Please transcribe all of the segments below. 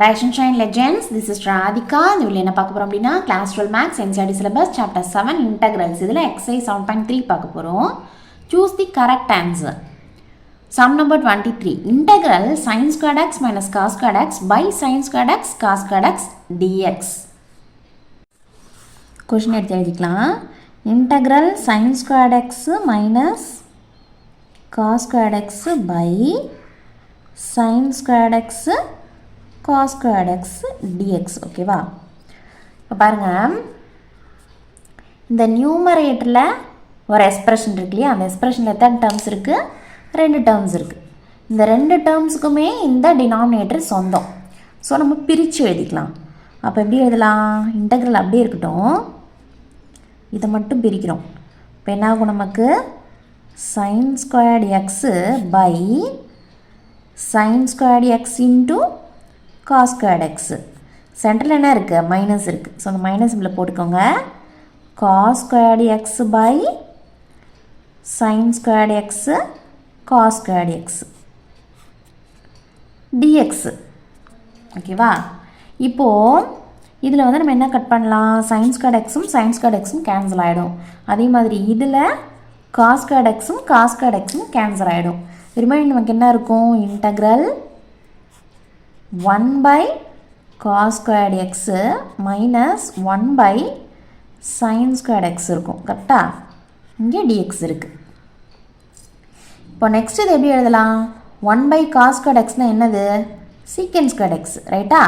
Rise and Shine Legends. This is Radhika. இந்த வீடியோல என்ன பார்க்க போறோம் அப்படினா Class 12 Maths NCERT Syllabus Chapter 7 Integrals. இதுல Exercise 7.3 பார்க்க போறோம். Choose the correct answer. Sum number 23. Integral sin squared x minus cos squared x by sin squared x cos squared x dx. Question எடுத்து எழுதிக்கலாம். Integral sin squared x minus cos squared x by sin squared x cos squared x dx. ஓகேவா? இப்போ பாருங்க, இந்த நியூமரேட்டரில் ஒரு expression இருக்கு இல்லையா, அந்த எக்ஸ்பிரஷனில் எத்தனை டேர்ம்ஸ் இருக்குது? 2 டேர்ம்ஸ் இருக்குது. இந்த 2 டேர்ம்ஸுக்குமே இந்த டினாமினேட்டர் சொந்தம். ஸோ நம்ம பிரித்து எழுதிக்கலாம். அப்போ எப்படி எழுதலாம்? இன்டெக்ரல் அப்படியே இருக்கட்டும், இதை மட்டும் பிரிக்கிறோம். இப்போ என்ன ஆகும் நமக்கு? sin squared x by sin squared x into cos squared x. சென்டரில் என்ன இருக்குது? மைனஸ் இருக்குது. ஸோ அந்த மைனஸ் இதில் போட்டுக்கோங்க. cos squared x by sin squared x cos squared x dx. ஓகேவா? இப்போது இதில் வந்து நம்ம என்ன கட் பண்ணலாம்? sin squared xம் sin squared xம் கேன்சல் ஆகிடும். அதே மாதிரி இதில் cos squared xம் cos squared xம் கேன்சல் ஆகிடும். ரிமைண்ட் நமக்கு என்ன இருக்கும்? Integral 1 by cos squared x minus 1 by sin squared x இருக்கும். கரெக்டா? இங்கே dx இருக்குது. இப்போ நெக்ஸ்ட் இது எப்படி எழுதலாம்? 1 by cos squared xனால் என்னது? secant squared x, ரைட்டா?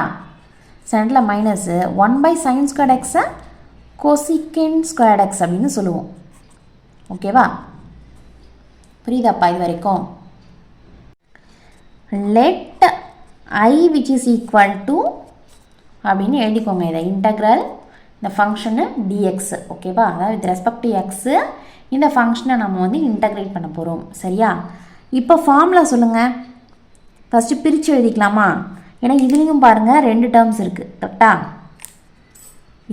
சென்டரில் minus 1 by sin squared x cosecant squared x அப்படின்னு சொல்லுவோம். ஓகேவா? புரியுதாப்பா இது வரைக்கும்? Let I which is equal to அப்படின்னு எழுதிக்கோங்க. இதை இன்டெக்ரல் இந்த ஃபங்க்ஷனு dx. ஓகேவா? அதாவது வித் ரெஸ்பெக்ட் டு எக்ஸு இந்த ஃபங்க்ஷனை நம்ம வந்து இன்டெக்ரேட் பண்ண போகிறோம். சரியா? இப்போ ஃபார்முலா சொல்லுங்கள். ஃபஸ்ட்டு பிரித்து எழுதிக்கலாமா? ஏன்னா இதுலேயும் பாருங்கள் 2 டேர்ம்ஸ் இருக்குது. கரெக்டா?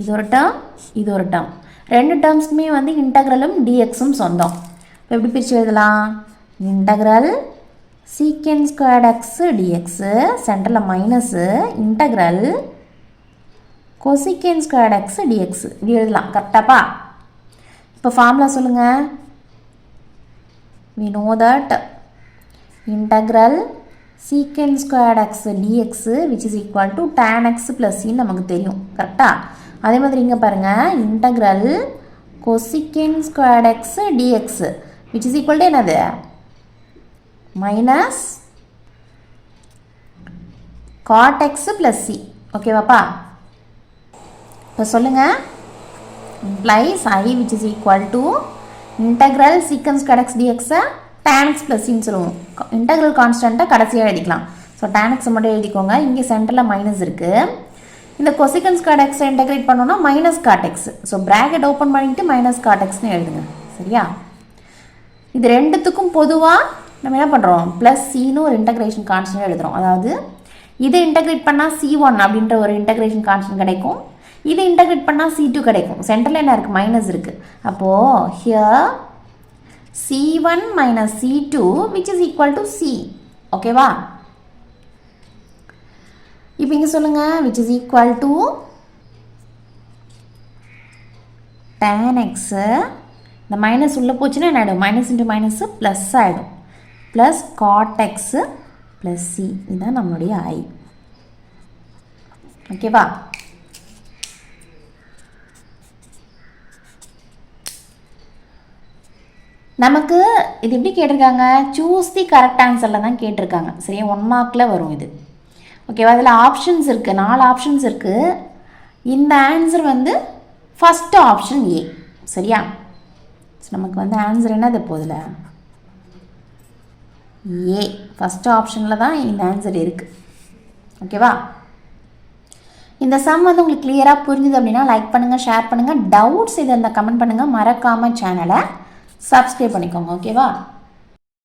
இது ஒரு டேர்ம், இது ஒரு டேர்ம். 2 டேர்ம்ஸ்க்குமே வந்து இன்டெக்ரலும் dxம் சொந்தம். இப்போ எப்படி பிரித்து எழுதலாம்? Integral secant squared x dx, சென்டரில் minus integral cosecant squared x dx இப்படி எழுதலாம். கரெக்டாப்பா? இப்போ ஃபார்முலா சொல்லுங்கள். we know that integral secant squared x dx which is equal to tan x plus c நமக்கு தெரியும். கரெக்டா? அதே மாதிரி இங்கே பாருங்கள், integral cosecant squared x dx which is equal to என்னது? Minus cot x plus c. ஓகேவாப்பா? இப்போ சொல்லுங்கள். implies I which is equal to integral secant squared x dx tan x plus c சொல்லுவோம். இன்டெக்ரல் கான்ஸ்டண்ட்டை கடைசியாக எழுதிக்கலாம். ஸோ tan x மட்டும் எழுதிக்கோங்க. இங்கே சென்டரில் மைனஸ் இருக்குது. இந்த cosecant squared x இன்டெகிரேட் பண்ணோன்னா minus cot x. So bracket open பண்ணிவிட்டு மைனஸ் cot xன்னு எழுதுங்க. சரியா? இது ரெண்டுத்துக்கும் பொதுவாக நம்ம என்ன பண்ணுறோம்? ப்ளஸ் சின்னு ஒரு இன்டெக்ரேஷன் கான்ஸ்டன்ட் எழுதுகிறோம். அதாவது இதை இன்டெகிரேட் பண்ணால் c1 அப்படின்ற ஒரு இன்டெக்ரேஷன் கான்ஸ்டன்ட் கிடைக்கும். இதை இன்டெகிரேட் பண்ணால் c2 கிடைக்கும். சென்டரில் என்ன இருக்குது? மைனஸ் இருக்குது. அப்போது here c1 minus c2 which is equal to c. ஓகேவா? இப்போ இங்கே சொல்லுங்கள். which is equal to tan x, இந்த மைனஸ் உள்ளே போச்சுன்னா என்ன ஆகிடும்? மைனஸ் இன்ட்டு மைனஸு ப்ளஸ் ஆகிடும். Plus God x plus C. இதுதான் நம்மளுடைய ஐ. ஓகேவா? நமக்கு இது எப்படி கேட்டிருக்காங்க? சூஸ் தி கரெக்ட் ஆன்சரில் தான் கேட்டிருக்காங்க. சரியா? 1 மார்க்கில் வரும் இது. ஓகேவா? அதில் ஆப்ஷன்ஸ் இருக்குது, 4 ஆப்ஷன்ஸ் இருக்குது. இந்த ஆன்சர் வந்து ஃபஸ்ட்டு ஆப்ஷன் ஏ. சரியா? நமக்கு வந்து ஆன்சர் என்னது போதில்? ஏ. ஃபஸ்ட்டு ஆப்ஷனில் தான் இந்த ஆன்சர் இருக்குது. ஓகேவா? இந்த சம் வந்து உங்களுக்கு கிளியராக புரிஞ்சுது அப்படின்னா லைக் பண்ணுங்கள், ஷேர் பண்ணுங்கள். டவுட்ஸ் இதை இந்த கமெண்ட் பண்ணுங்கள். மறக்காமல் சேனலை சப்ஸ்கிரைப் பண்ணிக்கோங்க. ஓகேவா?